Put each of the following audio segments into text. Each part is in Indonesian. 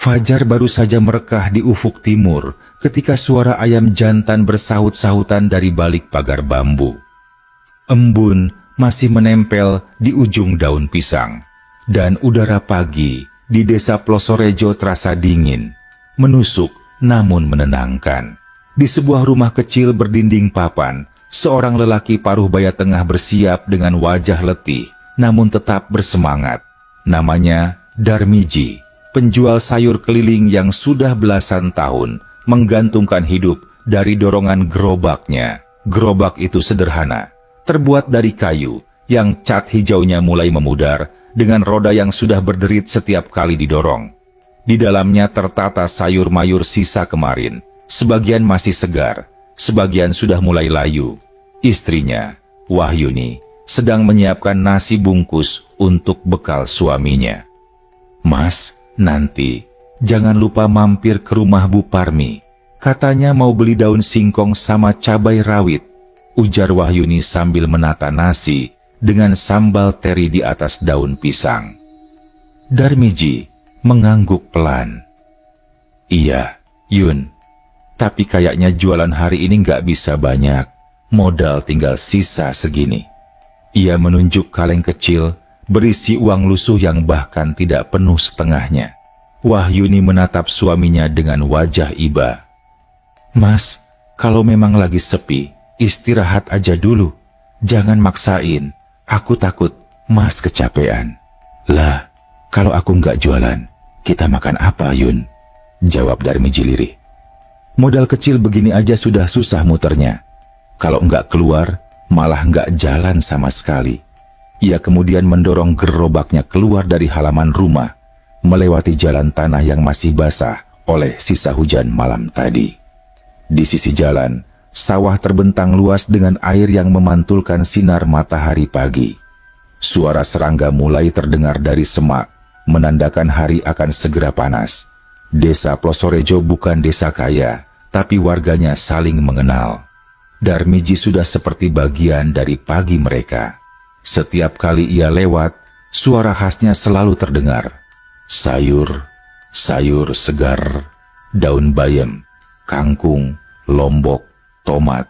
Fajar baru saja merekah di ufuk timur ketika suara ayam jantan bersahut-sahutan dari balik pagar bambu. Embun masih menempel di ujung daun pisang, dan udara pagi di desa Plosorejo terasa dingin, menusuk namun menenangkan. Di sebuah rumah kecil berdinding papan, seorang lelaki paruh baya tengah bersiap dengan wajah letih, namun tetap bersemangat. Namanya Darmiji, penjual sayur keliling yang sudah belasan tahun menggantungkan hidup dari dorongan gerobaknya. Gerobak itu sederhana, terbuat dari kayu yang cat hijaunya mulai memudar dengan roda yang sudah berderit setiap kali didorong. Di dalamnya tertata sayur mayur sisa kemarin, sebagian masih segar, sebagian sudah mulai layu. Istrinya, Wahyuni, sedang menyiapkan nasi bungkus untuk bekal suaminya. "Mas, nanti jangan lupa mampir ke rumah Bu Parmi. Katanya mau beli daun singkong sama cabai rawit," ujar Wahyuni sambil menata nasi dengan sambal teri di atas daun pisang. Darmiji mengangguk pelan. "Iya, Yun. Tapi kayaknya jualan hari ini nggak bisa banyak. Modal tinggal sisa segini." Ia menunjuk kaleng kecil berisi uang lusuh yang bahkan tidak penuh setengahnya. Wahyuni menatap suaminya dengan wajah iba. "Mas, kalau memang lagi sepi, istirahat aja dulu. Jangan maksain. Aku takut Mas kecapean." "Lah, kalau aku nggak jualan, kita makan apa, Yun?" jawab Darmiji lirih. "Modal kecil begini aja sudah susah muternya. Kalau nggak keluar, malah nggak jalan sama sekali." Ia kemudian mendorong gerobaknya keluar dari halaman rumah, melewati jalan tanah yang masih basah oleh sisa hujan malam tadi. Di sisi jalan, sawah terbentang luas dengan air yang memantulkan sinar matahari pagi. Suara serangga mulai terdengar dari semak, menandakan hari akan segera panas. Desa Plosorejo bukan desa kaya, tapi warganya saling mengenal. Darmiji sudah seperti bagian dari pagi mereka. Setiap kali ia lewat, suara khasnya selalu terdengar. Sayur, sayur segar, daun bayam, kangkung, lombok, tomat.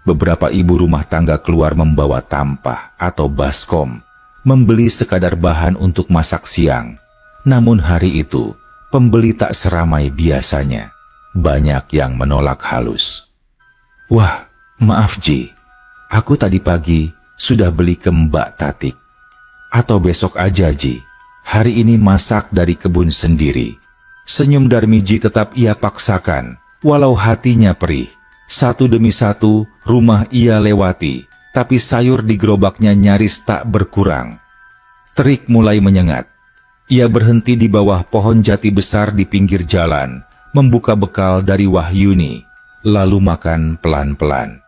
Beberapa ibu rumah tangga keluar membawa tampah atau baskom, membeli sekadar bahan untuk masak siang. Namun hari itu, pembeli tak seramai biasanya. Banyak yang menolak halus. "Wah, maaf Ji, aku tadi pagi sudah beli ke Mbak Tatik. Atau besok aja Ji, hari ini masak dari kebun sendiri." Senyum Darmiji tetap ia paksakan, walau hatinya perih. Satu demi satu rumah ia lewati, tapi sayur di gerobaknya nyaris tak berkurang. Terik mulai menyengat. Ia berhenti di bawah pohon jati besar di pinggir jalan, membuka bekal dari Wahyuni, lalu makan pelan-pelan.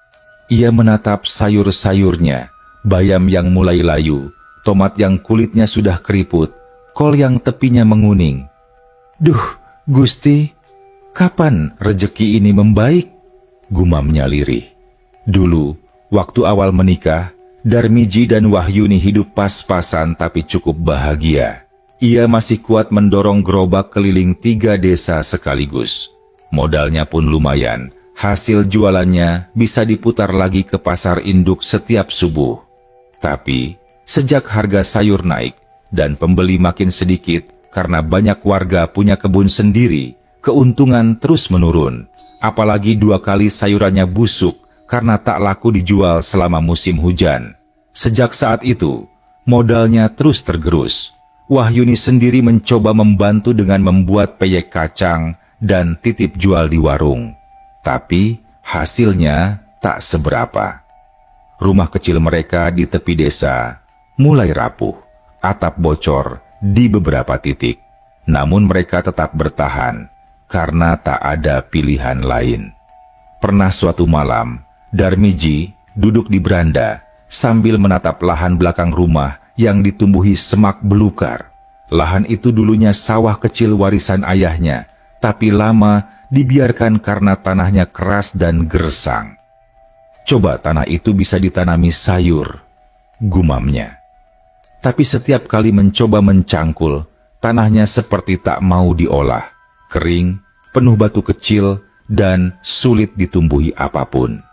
Ia menatap sayur-sayurnya, bayam yang mulai layu, tomat yang kulitnya sudah keriput, kol yang tepinya menguning. "Duh, Gusti, kapan rejeki ini membaik?" gumamnya lirih. Dulu, waktu awal menikah, Darmiji dan Wahyuni hidup pas-pasan tapi cukup bahagia. Ia masih kuat mendorong gerobak keliling 3 desa sekaligus. Modalnya pun lumayan, hasil jualannya bisa diputar lagi ke pasar induk setiap subuh. Tapi, sejak harga sayur naik dan pembeli makin sedikit karena banyak warga punya kebun sendiri, keuntungan terus menurun. Apalagi 2 kali sayurannya busuk karena tak laku dijual selama musim hujan. Sejak saat itu, modalnya terus tergerus. Wahyuni sendiri mencoba membantu dengan membuat peyek kacang dan titip jual di warung. Tapi hasilnya tak seberapa. Rumah kecil mereka di tepi desa mulai rapuh, atap bocor di beberapa titik. Namun mereka tetap bertahan karena tak ada pilihan lain. Pernah suatu malam, Darmiji duduk di beranda sambil menatap lahan belakang rumah yang ditumbuhi semak belukar. Lahan itu dulunya sawah kecil warisan ayahnya, tapi lama dibiarkan karena tanahnya keras dan gersang. "Coba tanah itu bisa ditanami sayur," gumamnya. Tapi setiap kali mencoba mencangkul, Tanahnya seperti tak mau diolah, kering, penuh batu kecil, dan sulit ditumbuhi apapun.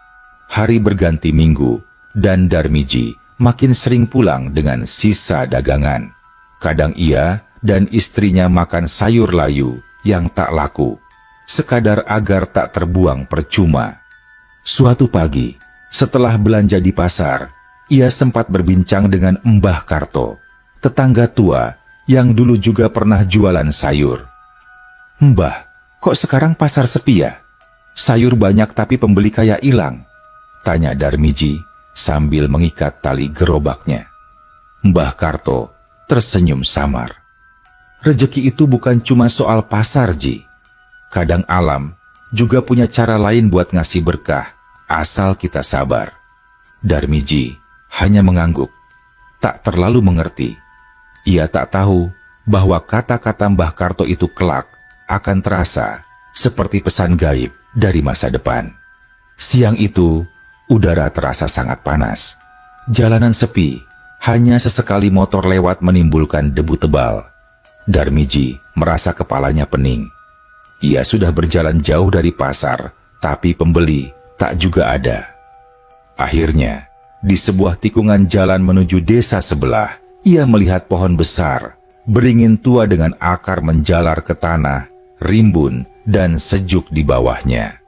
Hari berganti minggu, dan Darmiji makin sering pulang dengan sisa dagangan. Kadang ia dan istrinya makan sayur layu yang tak laku, sekadar agar tak terbuang percuma. Suatu pagi, setelah belanja di pasar, ia sempat berbincang dengan Mbah Karto, tetangga tua yang dulu juga pernah jualan sayur. "Mbah, kok sekarang pasar sepi ya? Sayur banyak tapi pembeli kayak hilang," tanya Darmiji sambil mengikat tali gerobaknya. Mbah Karto tersenyum samar. "Rezeki itu bukan cuma soal pasar, Ji. Kadang alam juga punya cara lain buat ngasih berkah, asal kita sabar." Darmiji hanya mengangguk, tak terlalu mengerti. Ia tak tahu bahwa kata-kata Mbah Karto itu kelak akan terasa seperti pesan gaib dari masa depan. Siang itu, udara terasa sangat panas. Jalanan sepi, hanya sesekali motor lewat menimbulkan debu tebal. Darmiji merasa kepalanya pening. Ia sudah berjalan jauh dari pasar, tapi pembeli tak juga ada. Akhirnya, di sebuah tikungan jalan menuju desa sebelah, ia melihat pohon besar, beringin tua dengan akar menjalar ke tanah, rimbun dan sejuk di bawahnya.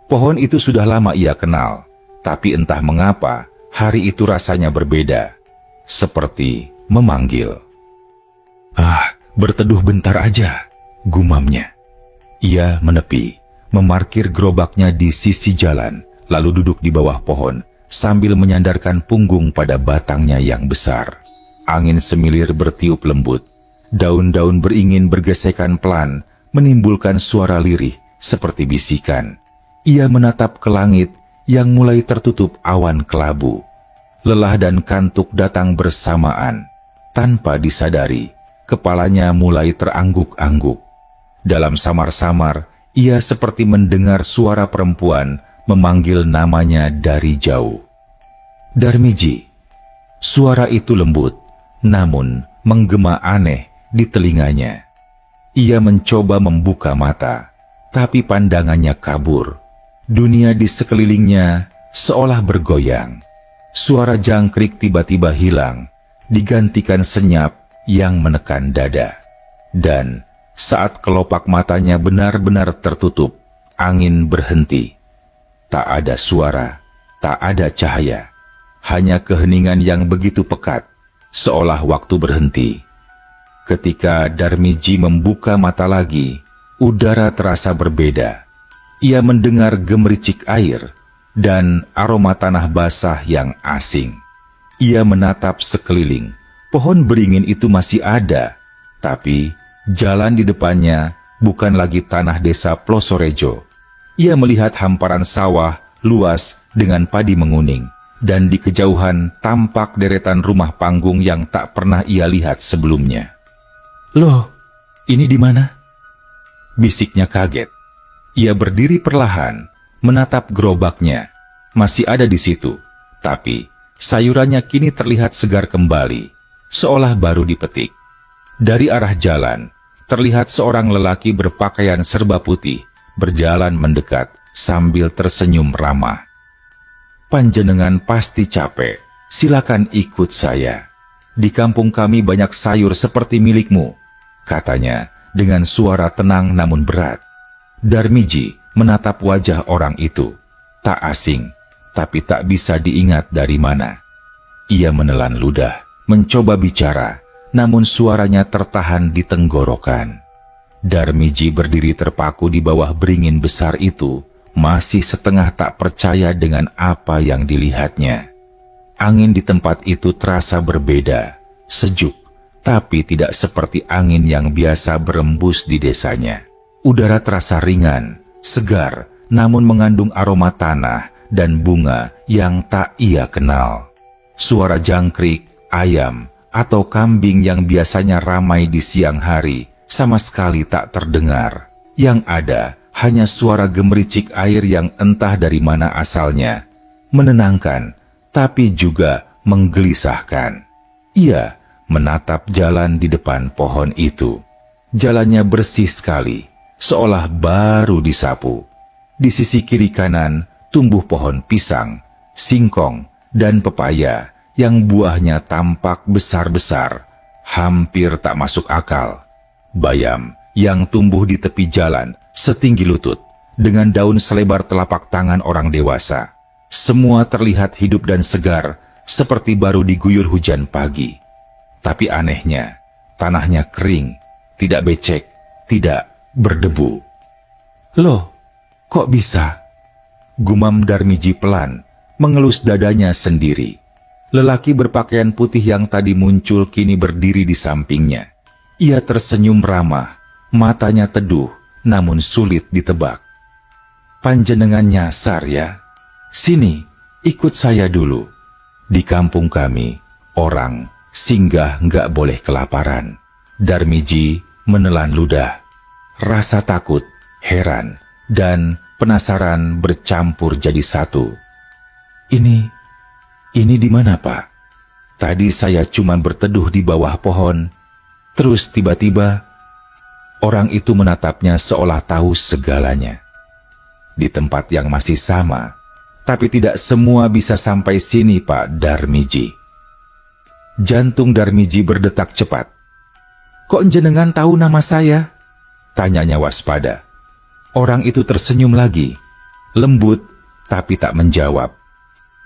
Pohon itu sudah lama ia kenal, tapi entah mengapa hari itu rasanya berbeda, seperti memanggil. "Ah, berteduh bentar aja," gumamnya. Ia menepi, memarkir gerobaknya di sisi jalan, lalu duduk di bawah pohon sambil menyandarkan punggung pada batangnya yang besar. Angin semilir bertiup lembut, daun-daun beringin bergesekan pelan, menimbulkan suara lirih seperti bisikan. Ia menatap ke langit yang mulai tertutup awan kelabu. Lelah dan kantuk datang bersamaan. Tanpa disadari, kepalanya mulai terangguk-angguk. Dalam samar-samar, ia seperti mendengar suara perempuan memanggil namanya dari jauh. "Darmiji." Suara itu lembut, namun menggema aneh di telinganya. Ia mencoba membuka mata, tapi pandangannya kabur. Dunia di sekelilingnya seolah bergoyang. Suara jangkrik tiba-tiba hilang, digantikan senyap yang menekan dada. Dan saat kelopak matanya benar-benar tertutup, angin berhenti. Tak ada suara, tak ada cahaya, hanya keheningan yang begitu pekat, seolah waktu berhenti. Ketika Darmiji membuka mata lagi, udara terasa berbeda. Ia mendengar gemericik air dan aroma tanah basah yang asing. Ia menatap sekeliling. Pohon beringin itu masih ada, tapi jalan di depannya bukan lagi tanah desa Plosorejo. Ia melihat hamparan sawah luas dengan padi menguning, dan di kejauhan tampak deretan rumah panggung yang tak pernah ia lihat sebelumnya. "Loh, ini di mana?" bisiknya kaget. Ia berdiri perlahan, menatap gerobaknya. Masih ada di situ, tapi sayurannya kini terlihat segar kembali, seolah baru dipetik. Dari arah jalan, terlihat seorang lelaki berpakaian serba putih, berjalan mendekat sambil tersenyum ramah. "Panjenengan pasti capek, silakan ikut saya. Di kampung kami banyak sayur seperti milikmu," katanya dengan suara tenang namun berat. Darmiji menatap wajah orang itu, tak asing, tapi tak bisa diingat dari mana. Ia menelan ludah, mencoba bicara, namun suaranya tertahan di tenggorokan. Darmiji berdiri terpaku di bawah beringin besar itu, masih setengah tak percaya dengan apa yang dilihatnya. Angin di tempat itu terasa berbeda, sejuk, tapi tidak seperti angin yang biasa berembus di desanya. Udara terasa ringan, segar, namun mengandung aroma tanah dan bunga yang tak ia kenal. Suara jangkrik, ayam, atau kambing yang biasanya ramai di siang hari sama sekali tak terdengar. Yang ada hanya suara gemericik air yang entah dari mana asalnya, menenangkan tapi juga menggelisahkan. Ia menatap jalan di depan pohon itu. Jalannya bersih sekali, seolah baru disapu. Di sisi kiri kanan tumbuh pohon pisang, singkong, dan pepaya yang buahnya tampak besar-besar, hampir tak masuk akal. Bayam yang tumbuh di tepi jalan setinggi lutut, dengan daun selebar telapak tangan orang dewasa. Semua terlihat hidup dan segar, seperti baru diguyur hujan pagi. Tapi anehnya, tanahnya kering, tidak becek, tidak berdebu. "Loh, kok bisa?" gumam Darmiji pelan, mengelus dadanya sendiri. Lelaki berpakaian putih yang tadi muncul kini berdiri di sampingnya. Ia tersenyum ramah, matanya teduh, namun sulit ditebak. "Panjenengan nyasar ya? Sini, ikut saya dulu. Di kampung kami, orang singgah nggak boleh kelaparan." Darmiji menelan ludah. Rasa takut, heran, dan penasaran bercampur jadi satu. Ini di mana, Pak? Tadi saya cuma berteduh di bawah pohon. Terus tiba-tiba, orang itu menatapnya seolah tahu segalanya. Di tempat yang masih sama, tapi tidak semua bisa sampai sini, Pak Darmiji. Jantung Darmiji berdetak cepat. "Kok jenengan tahu nama saya?" tanyanya waspada. Orang itu tersenyum lagi, lembut tapi tak menjawab.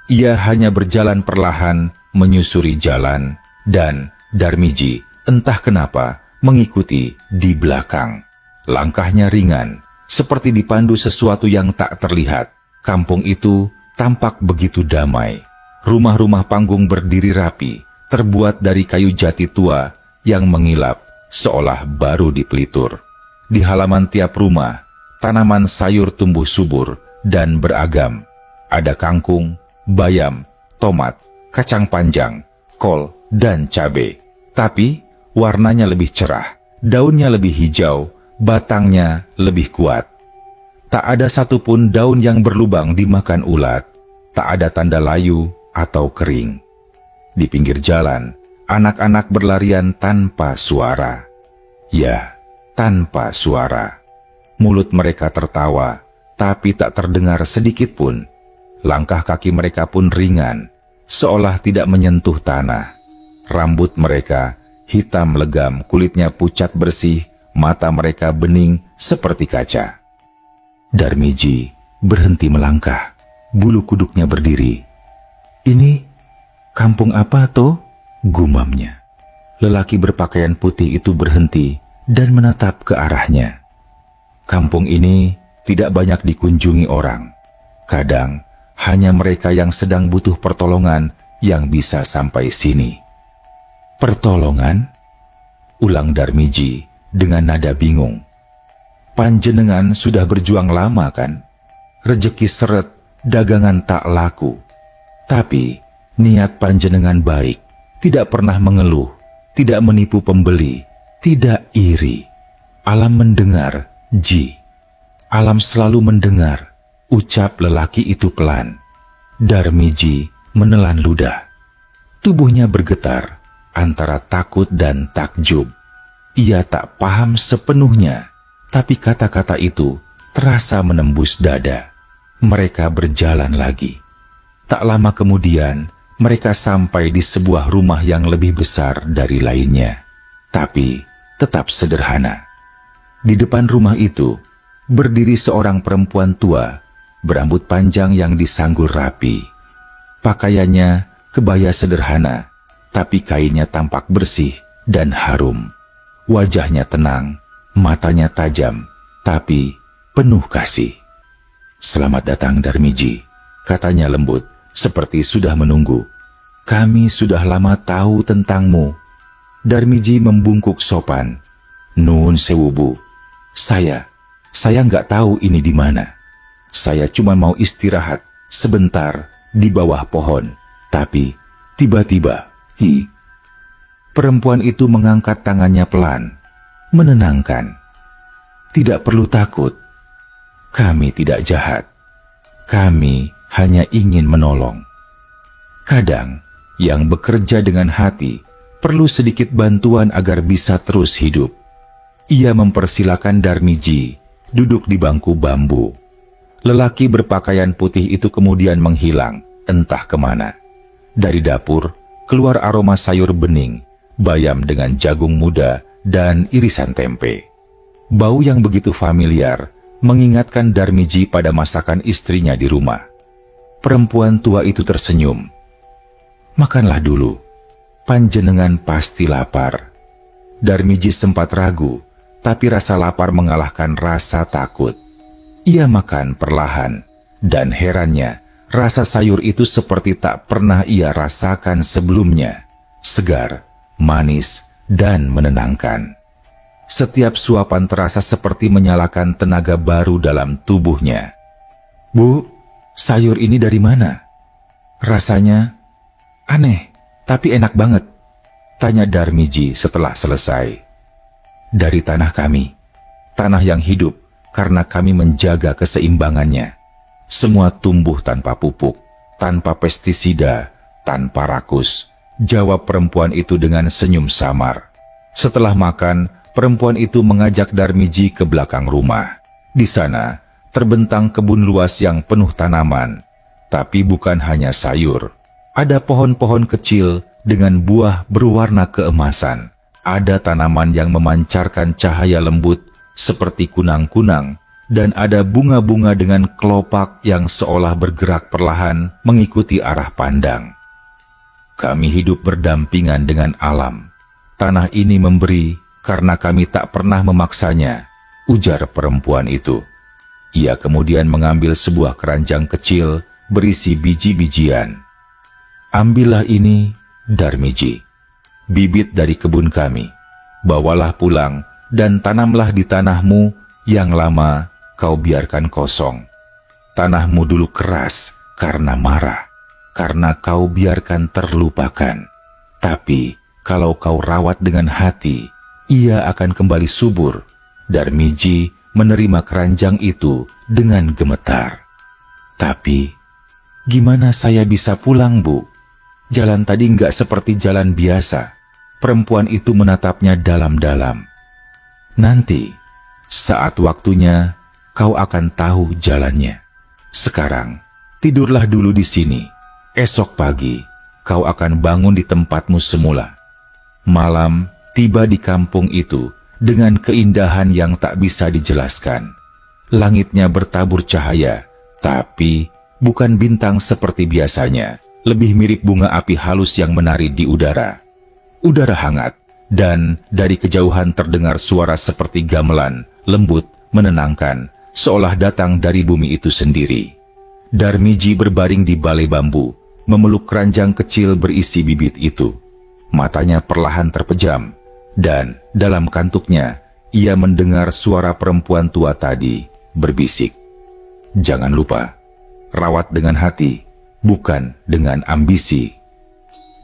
Ia hanya berjalan perlahan menyusuri jalan, dan Darmiji entah kenapa mengikuti di belakang. Langkahnya ringan, seperti dipandu sesuatu yang tak terlihat. Kampung itu tampak begitu damai. Rumah-rumah panggung berdiri rapi, terbuat dari kayu jati tua yang mengilap seolah baru dipelitur. Di halaman tiap rumah, tanaman sayur tumbuh subur dan beragam. Ada kangkung, bayam, tomat, kacang panjang, kol, dan cabai. Tapi warnanya lebih cerah, daunnya lebih hijau, batangnya lebih kuat. Tak ada satupun daun yang berlubang dimakan ulat, tak ada tanda layu atau kering. Di pinggir jalan, anak-anak berlarian tanpa suara. Ya, tanpa suara. Mulut mereka tertawa, tapi tak terdengar sedikit pun. Langkah kaki mereka pun ringan, seolah tidak menyentuh tanah. Rambut mereka hitam legam, kulitnya pucat bersih, mata mereka bening seperti kaca. Darmiji berhenti melangkah, bulu kuduknya berdiri. "Ini kampung apa toh?" gumamnya. Lelaki berpakaian putih itu berhenti dan menatap ke arahnya. Kampung ini tidak banyak dikunjungi orang. Kadang hanya mereka yang sedang butuh pertolongan yang bisa sampai sini. "Pertolongan?" ulang Darmiji dengan nada bingung. "Panjenengan sudah berjuang lama kan? Rejeki seret, dagangan tak laku. Tapi niat panjenengan baik, tidak pernah mengeluh, tidak menipu pembeli, tidak iri. Alam mendengar, Ji. Alam selalu mendengar," ucap lelaki itu pelan. Darmiji menelan ludah. Tubuhnya bergetar antara takut dan takjub. Ia tak paham sepenuhnya, tapi kata-kata itu terasa menembus dada. Mereka berjalan lagi. Tak lama kemudian, mereka sampai di sebuah rumah yang lebih besar dari lainnya, tapi tetap sederhana. Di depan rumah itu, berdiri seorang perempuan tua, berambut panjang yang disanggul rapi. Pakaiannya kebaya sederhana, tapi kainnya tampak bersih dan harum. Wajahnya tenang, matanya tajam, tapi penuh kasih. "Selamat datang Darmiji," katanya lembut, seperti sudah menunggu. "Kami sudah lama tahu tentangmu." Darmiji membungkuk sopan. "Nuwun sewu Bu, saya nggak tahu ini di mana. Saya cuma mau istirahat sebentar di bawah pohon, tapi tiba-tiba, Perempuan itu mengangkat tangannya pelan, menenangkan. "Tidak perlu takut. Kami tidak jahat. Kami hanya ingin menolong." Kadang, yang bekerja dengan hati perlu sedikit bantuan agar bisa terus hidup. Ia mempersilakan Darmiji duduk di bangku bambu. Lelaki berpakaian putih itu kemudian menghilang, entah kemana. Dari dapur, keluar aroma sayur bening, bayam dengan jagung muda, dan irisan tempe. Bau yang begitu familiar mengingatkan Darmiji pada masakan istrinya di rumah. Perempuan tua itu tersenyum. "Makanlah dulu, panjenengan pasti lapar." Darmiji sempat ragu, tapi rasa lapar mengalahkan rasa takut. Ia makan perlahan, dan herannya, rasa sayur itu seperti tak pernah ia rasakan sebelumnya. Segar, manis, dan menenangkan. Setiap suapan terasa seperti menyalakan tenaga baru dalam tubuhnya. "Bu, sayur ini dari mana? Rasanya aneh, tapi enak banget," tanya Darmiji setelah selesai. "Dari tanah kami, tanah yang hidup karena kami menjaga keseimbangannya. Semua tumbuh tanpa pupuk, tanpa pestisida, tanpa rakus," jawab perempuan itu dengan senyum samar. Setelah makan, perempuan itu mengajak Darmiji ke belakang rumah. Di sana, terbentang kebun luas yang penuh tanaman. Tapi bukan hanya sayur. Ada pohon-pohon kecil dengan buah berwarna keemasan. Ada tanaman yang memancarkan cahaya lembut seperti kunang-kunang. Dan ada bunga-bunga dengan kelopak yang seolah bergerak perlahan mengikuti arah pandang. "Kami hidup berdampingan dengan alam. Tanah ini memberi karena kami tak pernah memaksanya," ujar perempuan itu. Ia kemudian mengambil sebuah keranjang kecil berisi biji-bijian. "Ambillah ini, Darmiji, bibit dari kebun kami. Bawalah pulang dan tanamlah di tanahmu yang lama kau biarkan kosong. Tanahmu dulu keras karena marah, karena kau biarkan terlupakan. Tapi kalau kau rawat dengan hati, ia akan kembali subur." Darmiji menerima keranjang itu dengan gemetar. "Tapi, gimana saya bisa pulang, Bu? Jalan tadi nggak seperti jalan biasa." Perempuan itu menatapnya dalam-dalam. "Nanti, saat waktunya, kau akan tahu jalannya. Sekarang, tidurlah dulu di sini. Esok pagi, kau akan bangun di tempatmu semula." Malam tiba di kampung itu dengan keindahan yang tak bisa dijelaskan. Langitnya bertabur cahaya, tapi bukan bintang seperti biasanya. Lebih mirip bunga api halus yang menari di udara. Udara hangat, dan dari kejauhan terdengar suara seperti gamelan, lembut, menenangkan, seolah datang dari bumi itu sendiri. Darmiji berbaring di balai bambu, memeluk keranjang kecil berisi bibit itu. Matanya perlahan terpejam, dan dalam kantuknya, ia mendengar suara perempuan tua tadi berbisik, "Jangan lupa, rawat dengan hati, bukan dengan ambisi."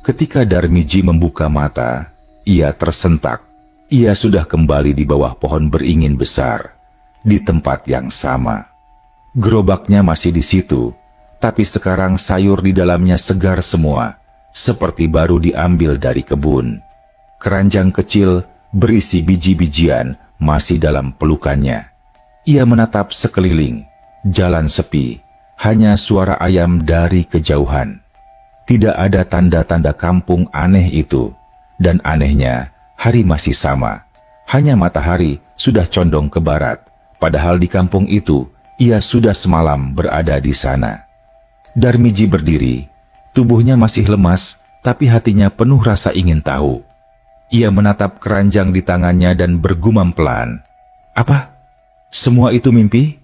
Ketika Darmiji membuka mata, ia tersentak. Ia sudah kembali di bawah pohon beringin besar, di tempat yang sama. Gerobaknya masih di situ, tapi sekarang sayur di dalamnya segar semua, seperti baru diambil dari kebun. Keranjang kecil berisi biji-bijian masih dalam pelukannya. Ia menatap sekeliling, jalan sepi, hanya suara ayam dari kejauhan. Tidak ada tanda-tanda kampung aneh itu, dan anehnya hari masih sama. Hanya matahari sudah condong ke barat, padahal di kampung itu ia sudah semalam berada di sana. Darmiji berdiri, tubuhnya masih lemas, tapi hatinya penuh rasa ingin tahu. Ia menatap keranjang di tangannya dan bergumam pelan, "Apa? Semua itu mimpi?"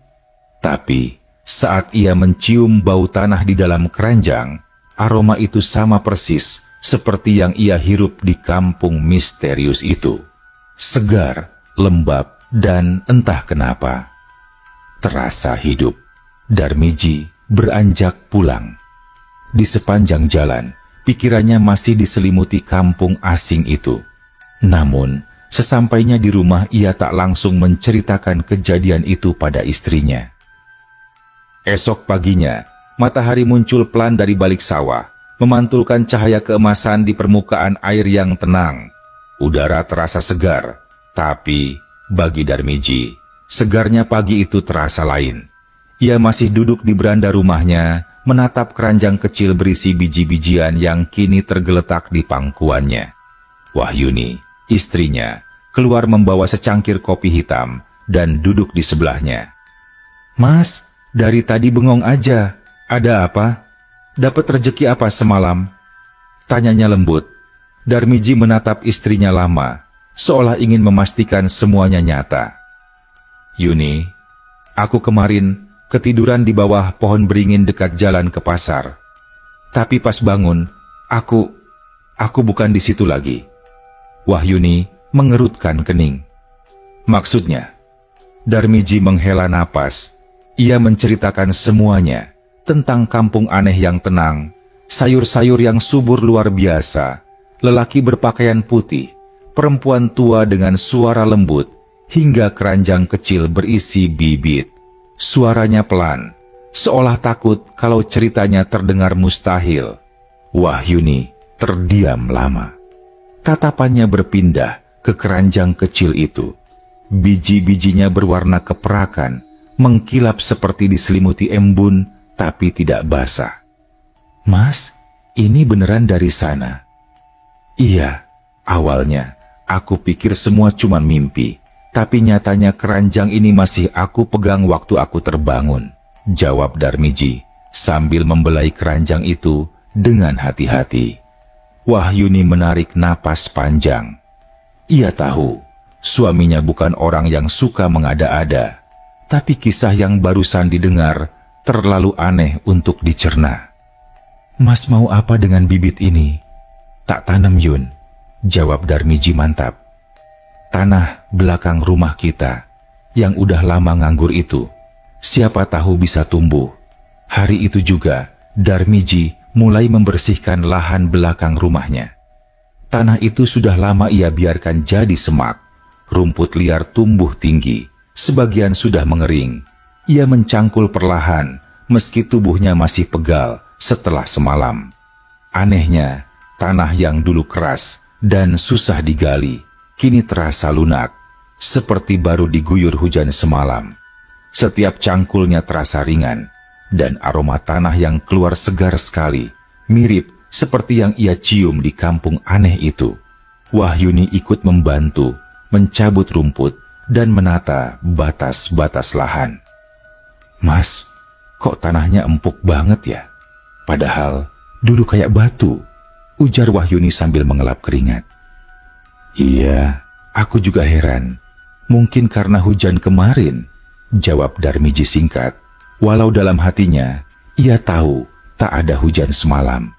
Tapi saat ia mencium bau tanah di dalam keranjang, aroma itu sama persis seperti yang ia hirup di kampung misterius itu. Segar, lembab, dan entah kenapa terasa hidup. Darmiji beranjak pulang. Di sepanjang jalan, pikirannya masih diselimuti kampung asing itu. Namun, sesampainya di rumah ia tak langsung menceritakan kejadian itu pada istrinya. Esok paginya, matahari muncul pelan dari balik sawah, memantulkan cahaya keemasan di permukaan air yang tenang. Udara terasa segar, tapi bagi Darmiji, segarnya pagi itu terasa lain. Ia masih duduk di beranda rumahnya, menatap keranjang kecil berisi biji-bijian yang kini tergeletak di pangkuannya. Wahyuni, istrinya, keluar membawa secangkir kopi hitam dan duduk di sebelahnya. "Mas, dari tadi bengong aja. Ada apa? Dapat rezeki apa semalam?" tanyanya lembut. Darmiji menatap istrinya lama, seolah ingin memastikan semuanya nyata. "Yuni, aku kemarin ketiduran di bawah pohon beringin dekat jalan ke pasar. Tapi pas bangun, aku bukan di situ lagi." Wahyuni mengerutkan kening. "Maksudnya?" Darmiji menghela napas. Ia menceritakan semuanya tentang kampung aneh yang tenang, sayur-sayur yang subur luar biasa, lelaki berpakaian putih, perempuan tua dengan suara lembut, hingga keranjang kecil berisi bibit. Suaranya pelan, seolah takut kalau ceritanya terdengar mustahil. Wahyuni terdiam lama. Tatapannya berpindah ke keranjang kecil itu. Biji-bijinya berwarna keperakan, mengkilap seperti diselimuti embun, tapi tidak basah. "Mas, ini beneran dari sana?" "Iya, awalnya aku pikir semua cuma mimpi. Tapi nyatanya keranjang ini masih aku pegang waktu aku terbangun," jawab Darmiji sambil membelai keranjang itu dengan hati-hati. Wahyuni menarik napas panjang. Ia tahu suaminya bukan orang yang suka mengada-ada, tapi kisah yang barusan didengar terlalu aneh untuk dicerna. "Mas mau apa dengan bibit ini?" "Tak tanam, Yun," jawab Darmiji mantap. "Tanah belakang rumah kita yang udah lama nganggur itu, siapa tahu bisa tumbuh." Hari itu juga Darmiji mulai membersihkan lahan belakang rumahnya. Tanah itu sudah lama ia biarkan jadi semak. Rumput liar tumbuh tinggi, sebagian sudah mengering. Ia mencangkul perlahan, meski tubuhnya masih pegal setelah semalam. Anehnya, tanah yang dulu keras dan susah digali, kini terasa lunak, seperti baru diguyur hujan semalam. Setiap cangkulnya terasa ringan, dan aroma tanah yang keluar segar sekali, mirip seperti yang ia cium di kampung aneh itu. Wahyuni ikut membantu, mencabut rumput, dan menata batas-batas lahan. "Mas, kok tanahnya empuk banget ya? Padahal dulu kayak batu," ujar Wahyuni sambil mengelap keringat. "Iya, aku juga heran. Mungkin karena hujan kemarin," jawab Darmiji singkat, walau dalam hatinya ia tahu tak ada hujan semalam.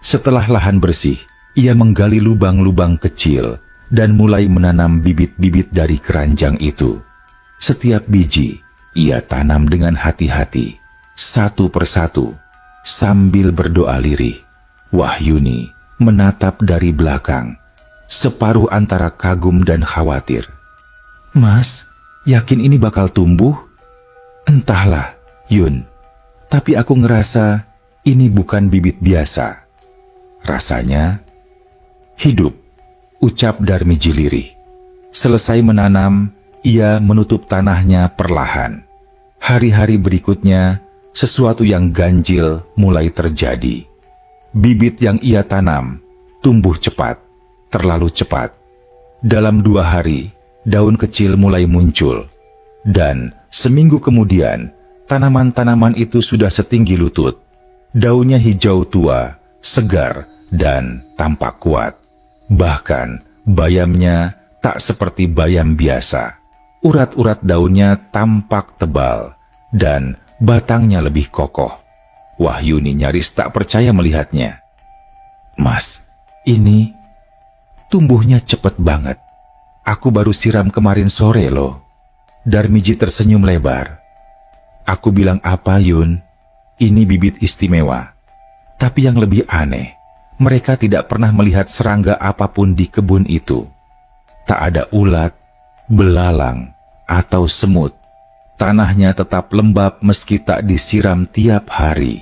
Setelah lahan bersih, ia menggali lubang-lubang kecil dan mulai menanam bibit-bibit dari keranjang itu. Setiap biji ia tanam dengan hati-hati, satu persatu, sambil berdoa lirih. Wahyuni menatap dari belakang, separuh antara kagum dan khawatir. "Mas, yakin ini bakal tumbuh?" "Entahlah, Yun. Tapi aku ngerasa ini bukan bibit biasa. Rasanya hidup," ucap Darmiji lirih. Selesai menanam, ia menutup tanahnya perlahan. Hari-hari berikutnya, sesuatu yang ganjil mulai terjadi. Bibit yang ia tanam tumbuh cepat, terlalu cepat. Dalam 2 hari, daun kecil mulai muncul. Dan seminggu kemudian, tanaman-tanaman itu sudah setinggi lutut. Daunnya hijau tua, segar, dan tampak kuat. Bahkan, bayamnya tak seperti bayam biasa. Urat-urat daunnya tampak tebal, dan batangnya lebih kokoh. Wahyuni nyaris tak percaya melihatnya. "Mas, ini tumbuhnya cepet banget. Aku baru siram kemarin sore loh." Darmiji tersenyum lebar. "Aku bilang apa, Yun? Ini bibit istimewa. Tapi yang lebih aneh, mereka tidak pernah melihat serangga apapun di kebun itu. Tak ada ulat, belalang, atau semut. Tanahnya tetap lembab meski tak disiram tiap hari.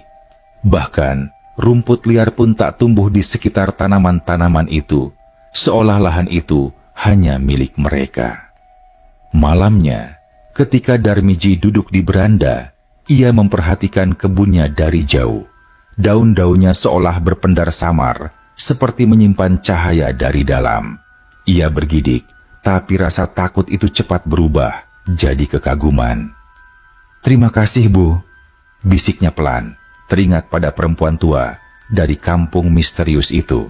Bahkan, rumput liar pun tak tumbuh di sekitar tanaman-tanaman itu, seolah lahan itu hanya milik mereka. Malamnya, ketika Darmiji duduk di beranda, ia memperhatikan kebunnya dari jauh. Daun-daunnya seolah berpendar samar, seperti menyimpan cahaya dari dalam. Ia bergidik, tapi rasa takut itu cepat berubah jadi kekaguman. "Terima kasih, Bu," bisiknya pelan, teringat pada perempuan tua dari kampung misterius itu.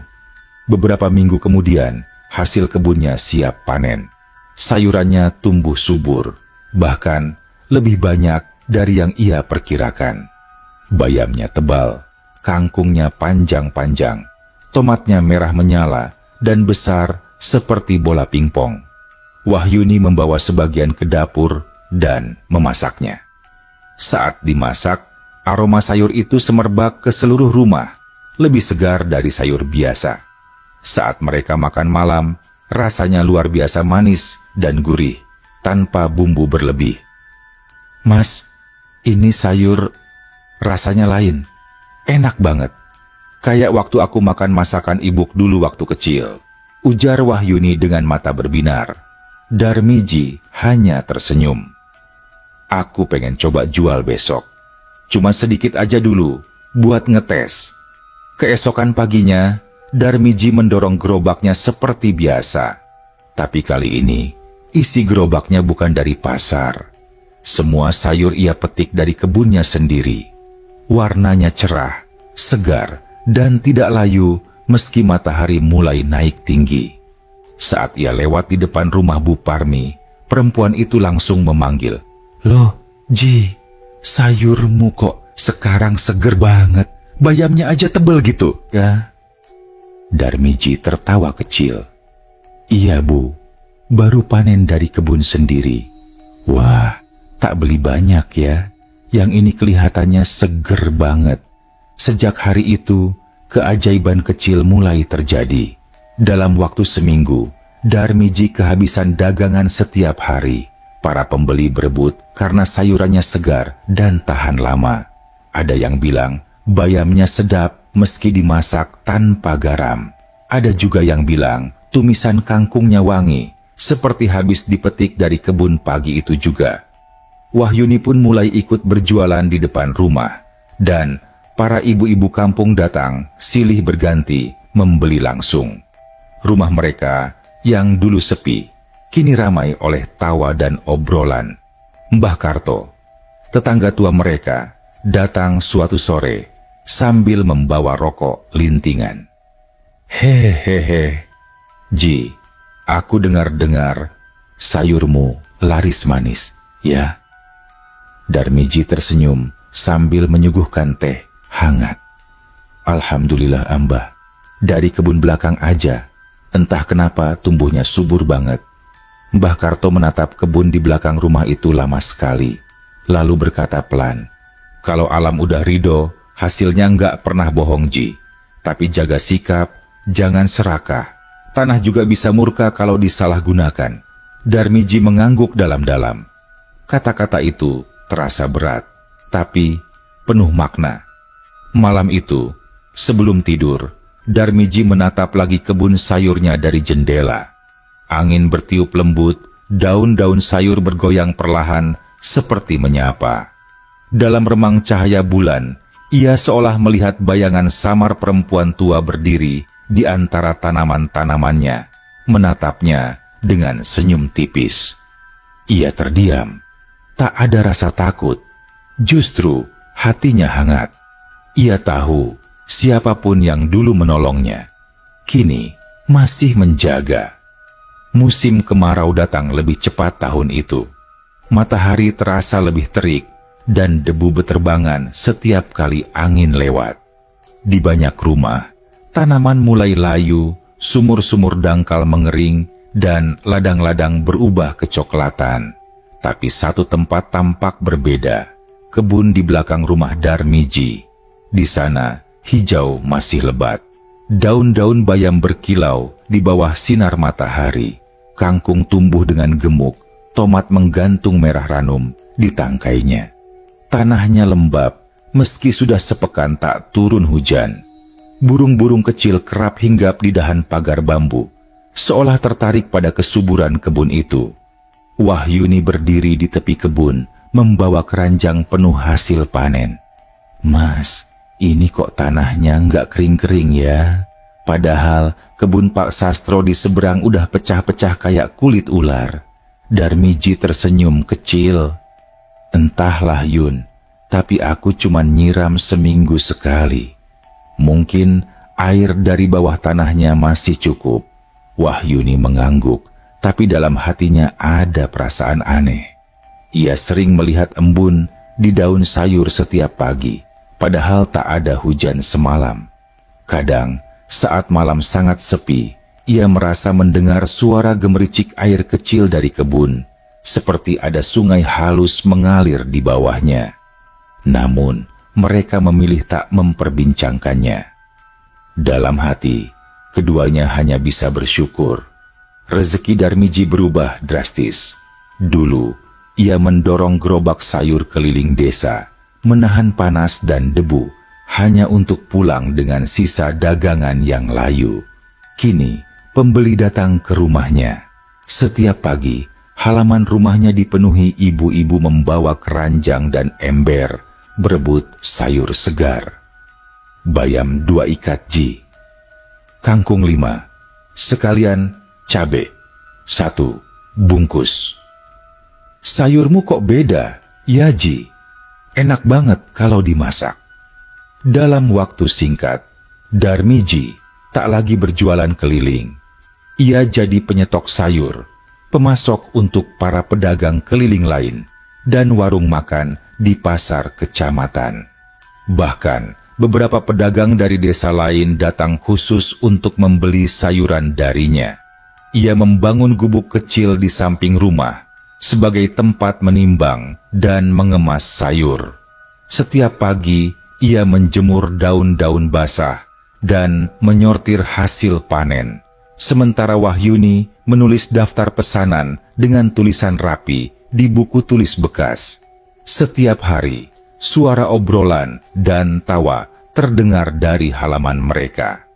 Beberapa minggu kemudian, hasil kebunnya siap panen. Sayurannya tumbuh subur, bahkan lebih banyak dari yang ia perkirakan. Bayamnya tebal, kangkungnya panjang-panjang, tomatnya merah menyala dan besar seperti bola pingpong. Wahyuni membawa sebagian ke dapur dan memasaknya. Saat dimasak, aroma sayur itu semerbak ke seluruh rumah, lebih segar dari sayur biasa. Saat mereka makan malam, rasanya luar biasa manis dan gurih, tanpa bumbu berlebih. "Mas, ini sayur rasanya lain, enak banget. Kayak waktu aku makan masakan ibuk dulu waktu kecil," ujar Wahyuni dengan mata berbinar. Darmiji hanya tersenyum. "Aku pengen coba jual besok. Cuma sedikit aja dulu, buat ngetes." Keesokan paginya, Darmiji mendorong gerobaknya seperti biasa. Tapi kali ini, isi gerobaknya bukan dari pasar. Semua sayur ia petik dari kebunnya sendiri. Warnanya cerah, segar, dan tidak layu meski matahari mulai naik tinggi. Saat ia lewat di depan rumah Bu Parmi, perempuan itu langsung memanggil, "Loh, Ji, sayurmu kok sekarang seger banget. Bayamnya aja tebel gitu, ya?" Darmiji tertawa kecil. "Iya, Bu, baru panen dari kebun sendiri." "Wah, tak beli banyak ya. Yang ini kelihatannya seger banget." Sejak hari itu, keajaiban kecil mulai terjadi. Dalam waktu seminggu, Darmiji kehabisan dagangan setiap hari. Para pembeli berebut karena sayurannya segar dan tahan lama. Ada yang bilang bayamnya sedap meski dimasak tanpa garam. Ada juga yang bilang tumisan kangkungnya wangi, seperti habis dipetik dari kebun pagi itu juga. Wahyuni pun mulai ikut berjualan di depan rumah, dan para ibu-ibu kampung datang silih berganti membeli langsung. Rumah mereka yang dulu sepi, kini ramai oleh tawa dan obrolan. Mbah Karto, tetangga tua mereka, datang suatu sore sambil membawa rokok lintingan. "Hehehe, Ji, aku dengar-dengar sayurmu laris manis, ya?" Darmiji tersenyum sambil menyuguhkan teh hangat. "Alhamdulillah, Mbah, dari kebun belakang aja. Entah kenapa tumbuhnya subur banget." Mbah Karto menatap kebun di belakang rumah itu lama sekali, lalu berkata pelan, "Kalau alam udah ridho, hasilnya nggak pernah bohong, Ji. Tapi jaga sikap, jangan serakah. Tanah juga bisa murka kalau disalahgunakan." Darmiji mengangguk dalam-dalam. Kata-kata itu terasa berat, tapi penuh makna. Malam itu, sebelum tidur, Darmiji menatap lagi kebun sayurnya dari jendela. Angin bertiup lembut, daun-daun sayur bergoyang perlahan seperti menyapa. Dalam remang cahaya bulan, ia seolah melihat bayangan samar perempuan tua berdiri di antara tanaman-tanamannya, menatapnya dengan senyum tipis. Ia terdiam, tak ada rasa takut, justru hatinya hangat. Ia tahu siapapun yang dulu menolongnya, kini masih menjaga. Musim kemarau datang lebih cepat tahun itu. Matahari terasa lebih terik dan debu beterbangan setiap kali angin lewat. Di banyak rumah, tanaman mulai layu, sumur-sumur dangkal mengering, dan ladang-ladang berubah kecoklatan. Tapi satu tempat tampak berbeda, kebun di belakang rumah Darmiji. Di sana, hijau masih lebat. Daun-daun bayam berkilau di bawah sinar matahari. Kangkung tumbuh dengan gemuk, tomat menggantung merah ranum di tangkainya. Tanahnya lembab, Meski sudah sepekan tak turun hujan, burung-burung kecil kerap hinggap di dahan pagar bambu, seolah tertarik pada kesuburan kebun itu. Wahyuni berdiri di tepi kebun, membawa keranjang penuh hasil panen. "Mas, ini kok tanahnya nggak kering-kering ya? Padahal kebun Pak Sastro di seberang udah pecah-pecah kayak kulit ular." Darmiji tersenyum kecil. "Entahlah Yun, tapi aku cuma nyiram seminggu sekali. Mungkin air dari bawah tanahnya masih cukup." Wahyuni mengangguk, tapi dalam hatinya ada perasaan aneh. Ia sering melihat embun di daun sayur setiap pagi, padahal tak ada hujan semalam. Kadang, saat malam sangat sepi, ia merasa mendengar suara gemericik air kecil dari kebun, seperti ada sungai halus mengalir di bawahnya. Namun, mereka memilih tak memperbincangkannya. Dalam hati, keduanya hanya bisa bersyukur. Rezeki Darmiji berubah drastis. Dulu, ia mendorong gerobak sayur keliling desa, menahan panas dan debu, hanya untuk pulang dengan sisa dagangan yang layu. Kini, pembeli datang ke rumahnya. Setiap pagi, halaman rumahnya dipenuhi ibu-ibu membawa keranjang dan ember, berebut sayur segar. Bayam 2 ikat ji. Kangkung 5, sekalian cabe 1 bungkus. "Sayurmu kok beda, ya Ji? Enak banget kalau dimasak." Dalam waktu singkat, Darmiji tak lagi berjualan keliling. Ia jadi penyetok sayur, pemasok untuk para pedagang keliling lain, dan warung makan di pasar kecamatan. Bahkan, beberapa pedagang dari desa lain datang khusus untuk membeli sayuran darinya. Ia membangun gubuk kecil di samping rumah sebagai tempat menimbang dan mengemas sayur. Setiap pagi, ia menjemur daun-daun basah dan menyortir hasil panen. Sementara Wahyuni menulis daftar pesanan dengan tulisan rapi di buku tulis bekas. Setiap hari, suara obrolan dan tawa terdengar dari halaman mereka.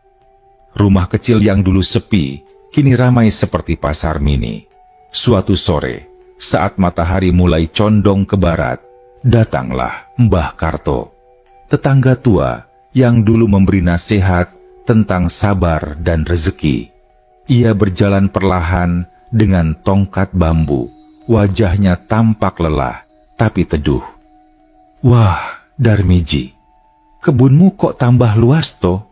Rumah kecil yang dulu sepi, kini ramai seperti pasar mini. Suatu sore, saat matahari mulai condong ke barat, datanglah Mbah Karto, tetangga tua yang dulu memberi nasihat tentang sabar dan rezeki. Ia berjalan perlahan dengan tongkat bambu, wajahnya tampak lelah tapi teduh. "Wah, Darmiji, kebunmu kok tambah luas toh?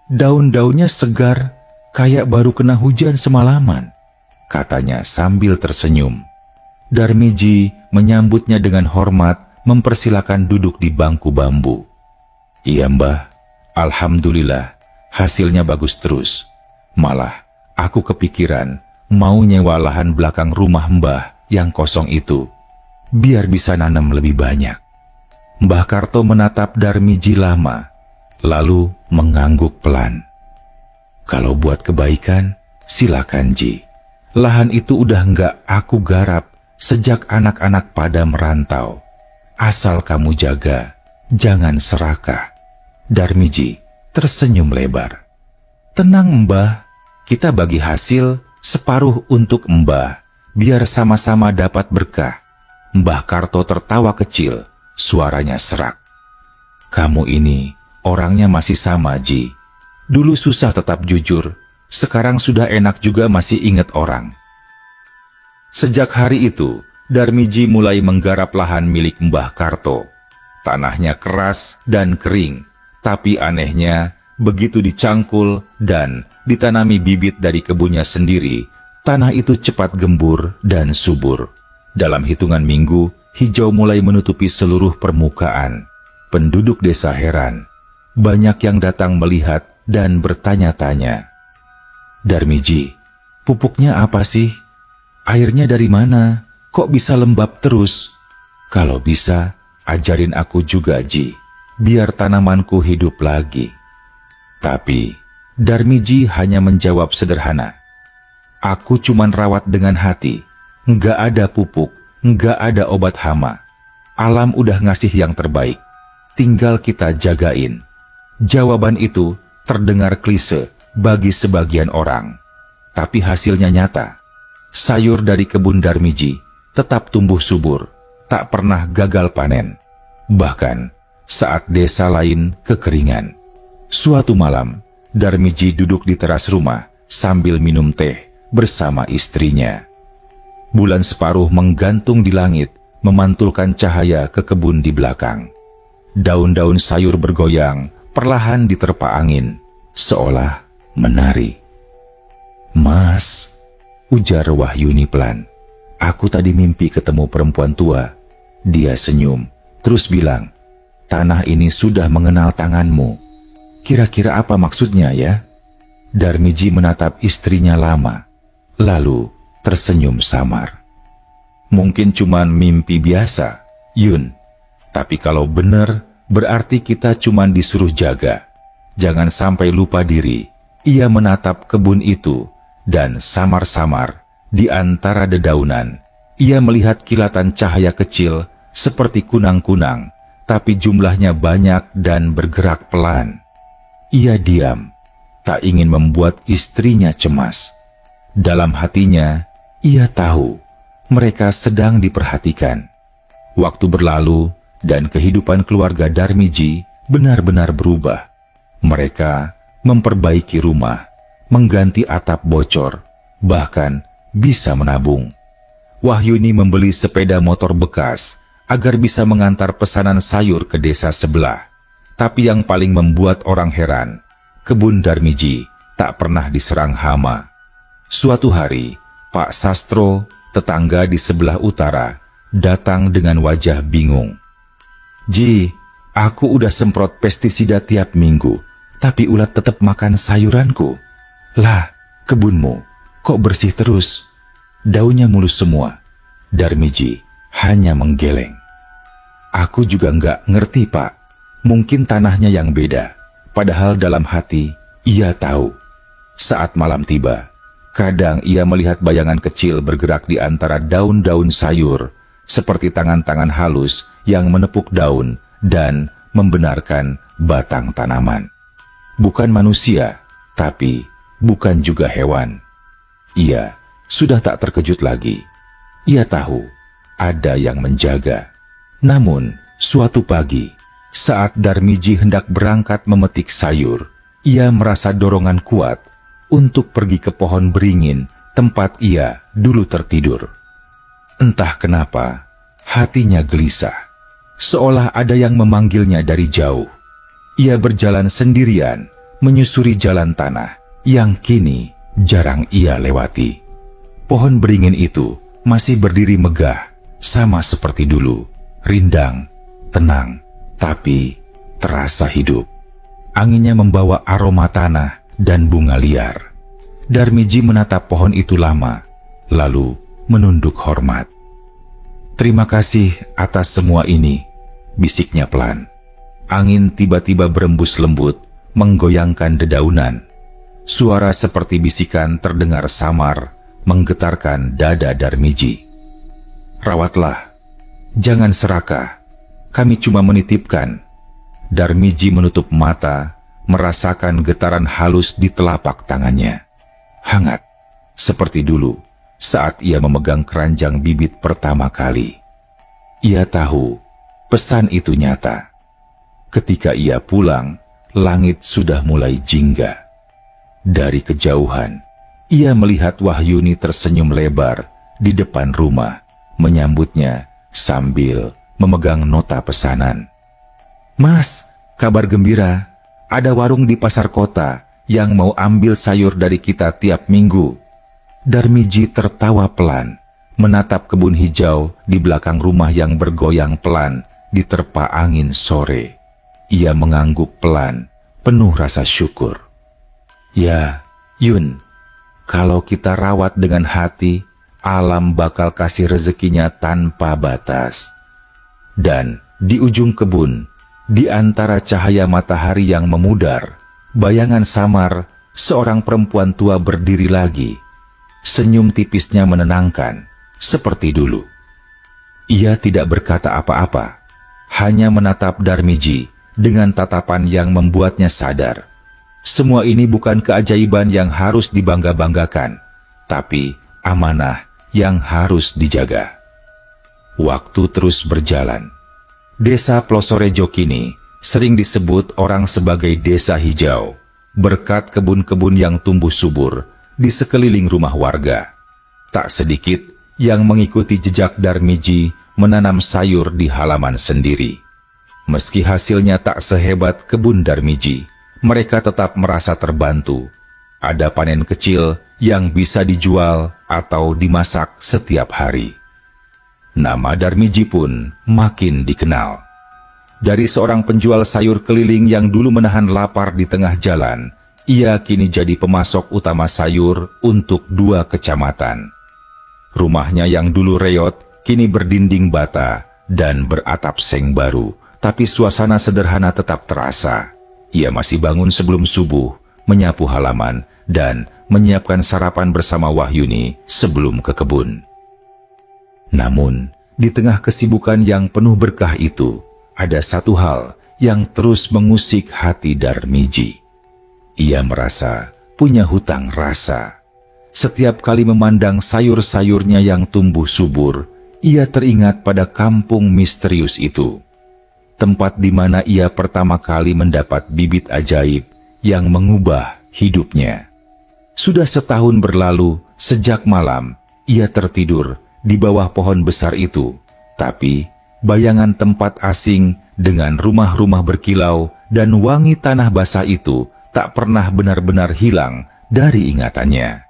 Daun-daunnya segar, kayak baru kena hujan semalaman," katanya sambil tersenyum. Darmiji menyambutnya dengan hormat, mempersilakan duduk di bangku bambu. "Iya Mbah, alhamdulillah hasilnya bagus terus. Malah aku kepikiran mau nyewa lahan belakang rumah Mbah yang kosong itu, biar bisa nanam lebih banyak." Mbah Karto menatap Darmiji lama, lalu mengangguk pelan. "Kalau buat kebaikan, silakan Ji. Lahan itu udah nggak aku garap sejak anak-anak pada merantau. Asal kamu jaga, jangan serakah." Darmiji tersenyum lebar. "Tenang Mbah, kita bagi hasil separuh untuk Mbah, biar sama-sama dapat berkah." Mbah Karto tertawa kecil, suaranya serak. "Kamu ini orangnya masih sama Ji. Dulu susah tetap jujur, sekarang sudah enak juga masih ingat orang." Sejak hari itu, Darmiji mulai menggarap lahan milik Mbah Karto. Tanahnya keras dan kering, tapi anehnya begitu dicangkul dan ditanami bibit dari kebunnya sendiri, tanah itu cepat gembur dan subur. Dalam hitungan minggu, hijau mulai menutupi seluruh permukaan. Penduduk desa heran. Banyak yang datang melihat dan bertanya-tanya, "Darmiji, pupuknya apa sih? Airnya dari mana? Kok bisa lembab terus? Kalau bisa, ajarin aku juga Ji, biar tanamanku hidup lagi." Tapi Darmiji hanya menjawab sederhana, "Aku cuman rawat dengan hati, nggak ada pupuk, nggak ada obat hama. Alam udah ngasih yang terbaik. tinggal kita jagain." Jawaban itu terdengar klise bagi sebagian orang, tapi hasilnya nyata. Sayur dari kebun Darmiji tetap tumbuh subur, tak pernah gagal panen. Bahkan saat desa lain kekeringan. Suatu malam, Darmiji duduk di teras rumah sambil minum teh bersama istrinya. Bulan separuh menggantung di langit, memantulkan cahaya ke kebun di belakang. Daun-daun sayur bergoyang, perlahan diterpa angin, seolah menari. "Mas," ujar Wahyuni pelan, "aku tadi mimpi ketemu perempuan tua." Dia senyum, terus bilang, "Tanah ini sudah mengenal tanganmu. Kira-kira apa maksudnya ya?" Darmiji menatap istrinya lama, lalu tersenyum samar. "Mungkin cuman mimpi biasa, Yun. Tapi kalau benar, berarti kita cuman disuruh jaga. Jangan sampai lupa diri." Ia menatap kebun itu, dan samar-samar di antara dedaunan, ia melihat kilatan cahaya kecil seperti kunang-kunang, tapi jumlahnya banyak dan bergerak pelan. Ia diam, tak ingin membuat istrinya cemas. Dalam hatinya, ia tahu mereka sedang diperhatikan. Waktu berlalu dan kehidupan keluarga Darmiji benar-benar berubah. Mereka memperbaiki rumah, mengganti atap bocor, bahkan bisa menabung. Wahyuni membeli sepeda motor bekas agar bisa mengantar pesanan sayur ke desa sebelah. Tapi yang paling membuat orang heran, kebun Darmiji tak pernah diserang hama. Suatu hari, Pak Sastro, tetangga di sebelah utara, datang dengan wajah bingung. "Ji, aku udah semprot pestisida tiap minggu, tapi ulat tetap makan sayuranku." "Lah, kebunmu kok bersih terus? Daunnya mulus semua." Darmiji hanya menggeleng. "Aku juga nggak ngerti, Pak. Mungkin tanahnya yang beda." Padahal dalam hati, ia tahu. Saat malam tiba, kadang ia melihat bayangan kecil bergerak di antara daun-daun sayur, seperti tangan-tangan halus yang menepuk daun dan membenarkan batang tanaman. Bukan manusia, tapi bukan juga hewan. Ia sudah tak terkejut lagi. Ia tahu ada yang menjaga. Namun, suatu pagi, saat Darmiji hendak berangkat memetik sayur, ia merasa dorongan kuat untuk pergi ke pohon beringin tempat ia dulu tertidur. Entah kenapa, hatinya gelisah, seolah ada yang memanggilnya dari jauh. Ia berjalan sendirian, menyusuri jalan tanah yang kini jarang ia lewati. Pohon beringin itu masih berdiri megah, sama seperti dulu, rindang, tenang, tapi terasa hidup. Anginnya membawa aroma tanah dan bunga liar. Darmiji menatap pohon itu lama, lalu menunduk hormat. "Terima kasih atas semua ini," bisiknya pelan. Angin tiba-tiba berembus lembut, menggoyangkan dedaunan. Suara seperti bisikan terdengar samar, menggetarkan dada Darmiji. "Rawatlah, jangan serakah. Kami cuma menitipkan." Darmiji menutup mata, merasakan getaran halus di telapak tangannya. Hangat, seperti dulu saat ia memegang keranjang bibit pertama kali. Ia tahu pesan itu nyata. Ketika ia pulang, langit sudah mulai jingga. Dari kejauhan, ia melihat Wahyuni tersenyum lebar di depan rumah, menyambutnya sambil memegang nota pesanan. "Mas, kabar gembira, ada warung di pasar kota yang mau ambil sayur dari kita tiap minggu." Darmiji tertawa pelan, menatap kebun hijau di belakang rumah yang bergoyang pelan diterpa angin sore. Ia mengangguk pelan, penuh rasa syukur. "Ya, Yun, kalau kita rawat dengan hati, alam bakal kasih rezekinya tanpa batas." Dan di ujung kebun, di antara cahaya matahari yang memudar, bayangan samar seorang perempuan tua berdiri lagi. Senyum tipisnya menenangkan, seperti dulu. Ia tidak berkata apa-apa, hanya menatap Darmiji dengan tatapan yang membuatnya sadar. Semua ini bukan keajaiban yang harus dibangga-banggakan, tapi amanah yang harus dijaga. Waktu terus berjalan. Desa Plosorejo kini sering disebut orang sebagai desa hijau, berkat kebun-kebun yang tumbuh subur di sekeliling rumah warga. Tak sedikit yang mengikuti jejak Darmiji menanam sayur di halaman sendiri. Meski hasilnya tak sehebat kebun Darmiji, mereka tetap merasa terbantu. Ada panen kecil yang bisa dijual atau dimasak setiap hari. Nama Darmiji pun makin dikenal. Dari seorang penjual sayur keliling yang dulu menahan lapar di tengah jalan, ia kini jadi pemasok utama sayur untuk 2 kecamatan. Rumahnya yang dulu reot kini berdinding bata dan beratap seng baru, tapi suasana sederhana tetap terasa. Ia masih bangun sebelum subuh, menyapu halaman, dan menyiapkan sarapan bersama Wahyuni sebelum ke kebun. Namun, di tengah kesibukan yang penuh berkah itu, ada satu hal yang terus mengusik hati Darmiji. Ia merasa punya hutang rasa. Setiap kali memandang sayur-sayurnya yang tumbuh subur, ia teringat pada kampung misterius itu. Tempat di mana ia pertama kali mendapat bibit ajaib yang mengubah hidupnya. Sudah setahun berlalu sejak malam ia tertidur di bawah pohon besar itu, tapi bayangan tempat asing dengan rumah-rumah berkilau dan wangi tanah basah itu tak pernah benar-benar hilang dari ingatannya.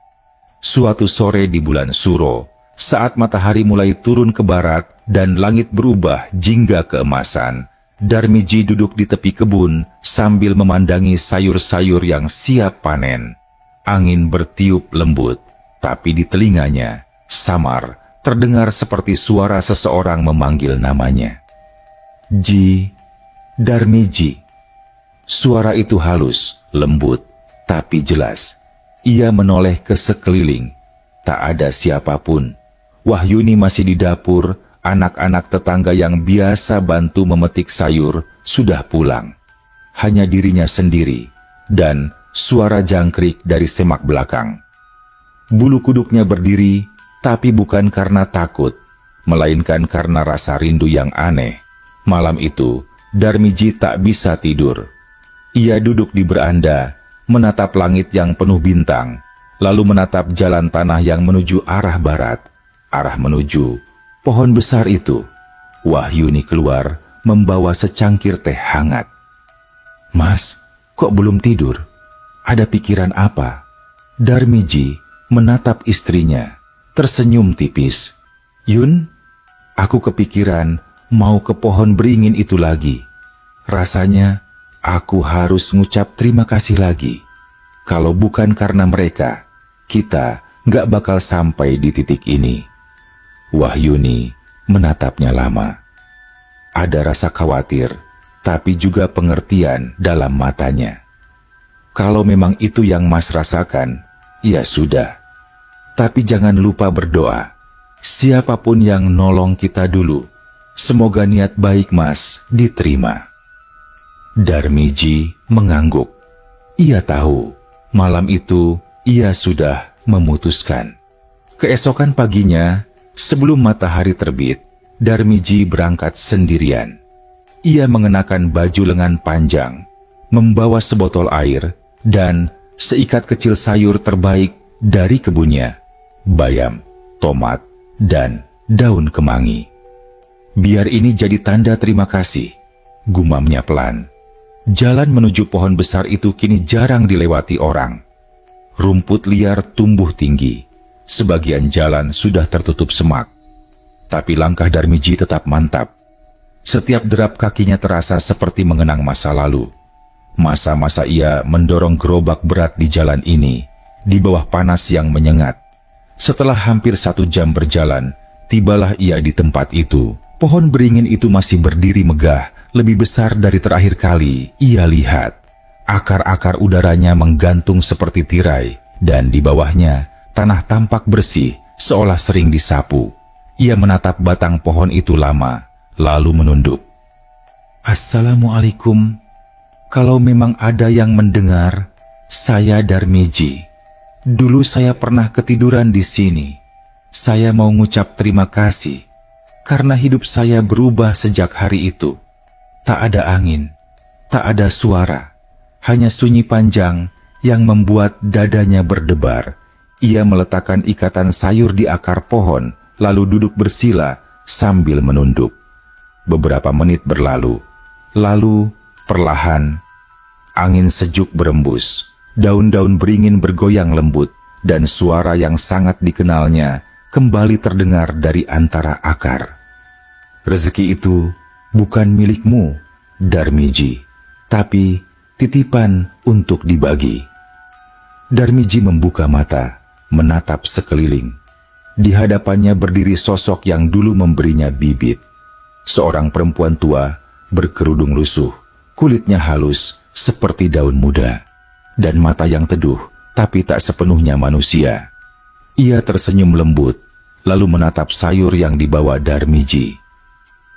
Suatu sore di bulan Suro, saat matahari mulai turun ke barat dan langit berubah jingga keemasan, Darmiji duduk di tepi kebun sambil memandangi sayur-sayur yang siap panen. Angin bertiup lembut, tapi di telinganya samar terdengar seperti suara seseorang memanggil namanya. Darmiji. Suara itu halus, lembut, tapi jelas. Ia menoleh ke sekeliling. Tak ada siapapun. Wahyuni masih di dapur. Anak-anak tetangga yang biasa bantu memetik sayur sudah pulang. Hanya dirinya sendiri dan suara jangkrik dari semak belakang. Bulu kuduknya berdiri, tapi bukan karena takut, melainkan karena rasa rindu yang aneh. Malam itu, Darmiji tak bisa tidur. Ia duduk di beranda, menatap langit yang penuh bintang, lalu menatap jalan tanah yang menuju arah barat, arah menuju pohon besar itu. Wahyuni keluar membawa secangkir teh hangat. "Mas, kok belum tidur? Ada pikiran apa?" Darmiji menatap istrinya, tersenyum tipis. "Yun, aku kepikiran mau ke pohon beringin itu lagi. Rasanya aku harus ngucap terima kasih lagi. Kalau bukan karena mereka, kita nggak bakal sampai di titik ini." Wahyuni menatapnya lama. Ada rasa khawatir, tapi juga pengertian dalam matanya. Kalau memang itu yang Mas rasakan, ya sudah. Tapi jangan lupa berdoa. Siapapun yang nolong kita dulu, semoga niat baik Mas diterima. Darmiji mengangguk. Ia tahu, malam itu ia sudah memutuskan. Keesokan paginya, sebelum matahari terbit, Darmiji berangkat sendirian. Ia mengenakan baju lengan panjang, membawa sebotol air, dan seikat kecil sayur terbaik dari kebunnya, bayam, tomat, dan daun kemangi. "Biar ini jadi tanda terima kasih," gumamnya pelan. Jalan menuju pohon besar itu kini jarang dilewati orang. Rumput liar tumbuh tinggi. Sebagian jalan sudah tertutup semak. Tapi langkah Darmiji tetap mantap. Setiap derap kakinya terasa seperti mengenang masa lalu. Masa-masa ia mendorong gerobak berat di jalan ini, di bawah panas yang menyengat. Setelah hampir 1 jam berjalan, tibalah ia di tempat itu. Pohon beringin itu masih berdiri megah, lebih besar dari terakhir kali ia lihat. Akar-akar udaranya menggantung seperti tirai, dan di bawahnya tanah tampak bersih, seolah sering disapu. Ia menatap batang pohon itu lama, lalu menunduk. "Assalamualaikum. Kalau memang ada yang mendengar, saya Darmiji. Dulu saya pernah ketiduran di sini. Saya mau ngucap terima kasih karena hidup saya berubah sejak hari itu. Tak ada angin, tak ada suara, hanya sunyi panjang yang membuat dadanya berdebar. Ia meletakkan ikatan sayur di akar pohon, lalu duduk bersila sambil menunduk. Beberapa menit berlalu, lalu perlahan angin sejuk berembus, daun-daun beringin bergoyang lembut, dan suara yang sangat dikenalnya kembali terdengar dari antara akar. Rezeki itu bukan milikmu, Darmiji, tapi titipan untuk dibagi. Darmiji membuka mata, menatap sekeliling. Di hadapannya berdiri sosok yang dulu memberinya bibit. Seorang perempuan tua, berkerudung lusuh, kulitnya halus seperti daun muda, dan mata yang teduh, tapi tak sepenuhnya manusia. Ia tersenyum lembut, lalu menatap sayur yang dibawa Darmiji.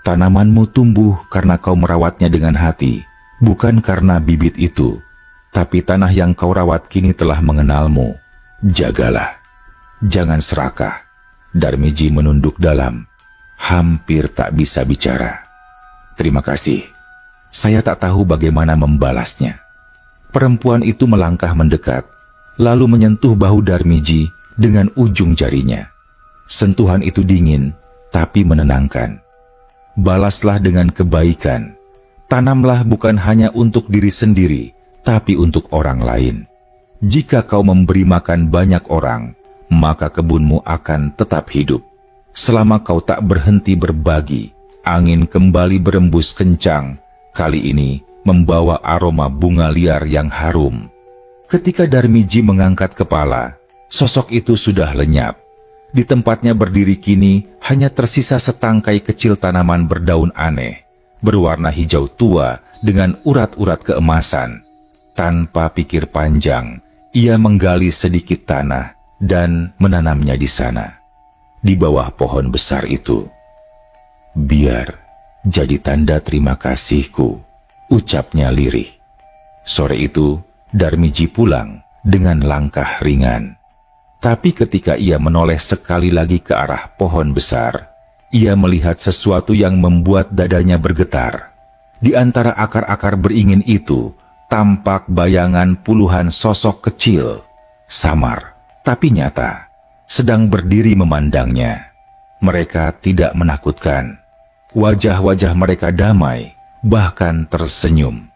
Tanamanmu tumbuh karena kau merawatnya dengan hati, bukan karena bibit itu. Tapi tanah yang kau rawat kini telah mengenalmu. Jagalah, jangan serakah. Darmiji menunduk dalam, hampir tak bisa bicara. Terima kasih. Saya tak tahu bagaimana membalasnya. Perempuan itu melangkah mendekat, lalu menyentuh bahu Darmiji dengan ujung jarinya. Sentuhan itu dingin, tapi menenangkan. Balaslah dengan kebaikan. Tanamlah bukan hanya untuk diri sendiri, tapi untuk orang lain. Jika kau memberi makan banyak orang, maka kebunmu akan tetap hidup. Selama kau tak berhenti berbagi, angin kembali berembus kencang, kali ini membawa aroma bunga liar yang harum. Ketika Darmiji mengangkat kepala, sosok itu sudah lenyap. Di tempatnya berdiri kini hanya tersisa setangkai kecil tanaman berdaun aneh, berwarna hijau tua dengan urat-urat keemasan. Tanpa pikir panjang, ia menggali sedikit tanah dan menanamnya di sana, di bawah pohon besar itu. Biar jadi tanda terima kasihku, ucapnya lirih. Sore itu, Darmiji pulang dengan langkah ringan. Tapi ketika ia menoleh sekali lagi ke arah pohon besar, ia melihat sesuatu yang membuat dadanya bergetar. Di antara akar-akar beringin itu, tampak bayangan puluhan sosok kecil, samar tapi nyata, sedang berdiri memandangnya. Mereka tidak menakutkan. Wajah-wajah mereka damai, bahkan tersenyum.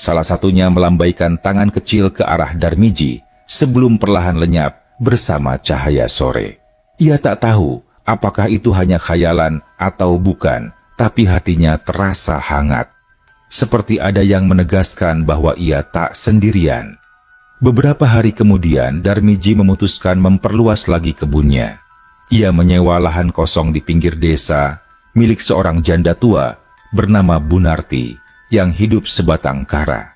Salah satunya melambaikan tangan kecil ke arah Darmiji sebelum perlahan lenyap bersama cahaya sore. Ia tak tahu apakah itu hanya khayalan atau bukan, tapi hatinya terasa hangat. Seperti ada yang menegaskan bahwa ia tak sendirian. Beberapa hari kemudian, Darmiji memutuskan memperluas lagi kebunnya. Ia menyewa lahan kosong di pinggir desa, milik seorang janda tua bernama Bunarti, yang hidup sebatang kara.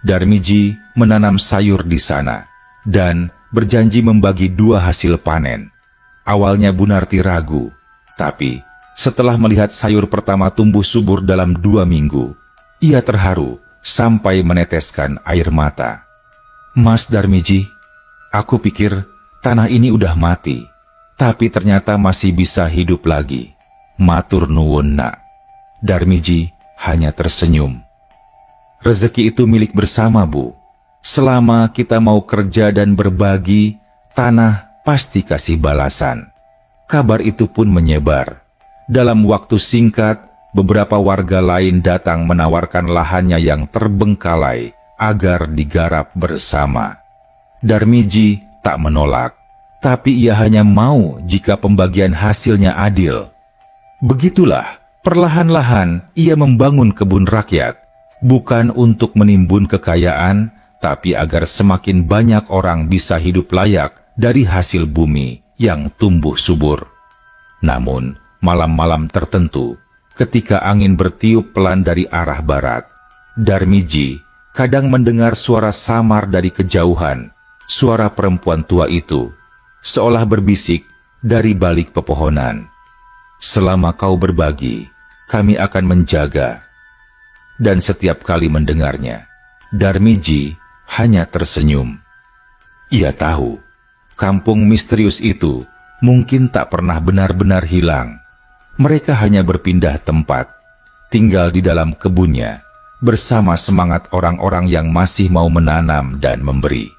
Darmiji menanam sayur di sana, dan berjanji membagi 2 hasil panen. Awalnya Bunarti ragu, tapi setelah melihat sayur pertama tumbuh subur dalam 2 minggu, ia terharu sampai meneteskan air mata. Mas Darmiji, aku pikir tanah ini udah mati, tapi ternyata masih bisa hidup lagi. Matur nuwun nak. Darmiji hanya tersenyum. Rezeki itu milik bersama, Bu. Selama kita mau kerja dan berbagi, tanah pasti kasih balasan. Kabar itu pun menyebar. Dalam waktu singkat, beberapa warga lain datang menawarkan lahannya yang terbengkalai agar digarap bersama. Darmiji tak menolak, tapi ia hanya mau jika pembagian hasilnya adil. Begitulah, perlahan-lahan ia membangun kebun rakyat, bukan untuk menimbun kekayaan, tapi agar semakin banyak orang bisa hidup layak dari hasil bumi yang tumbuh subur. Namun, malam-malam tertentu, ketika angin bertiup pelan dari arah barat, Darmiji kadang mendengar suara samar dari kejauhan. Suara perempuan tua itu seolah berbisik dari balik pepohonan. Selama kau berbagi, kami akan menjaga. dan setiap kali mendengarnya, Darmiji hanya tersenyum. Ia tahu, kampung misterius itu mungkin tak pernah benar-benar hilang. Mereka hanya berpindah tempat, tinggal di dalam kebunnya, bersama semangat orang-orang yang masih mau menanam dan memberi.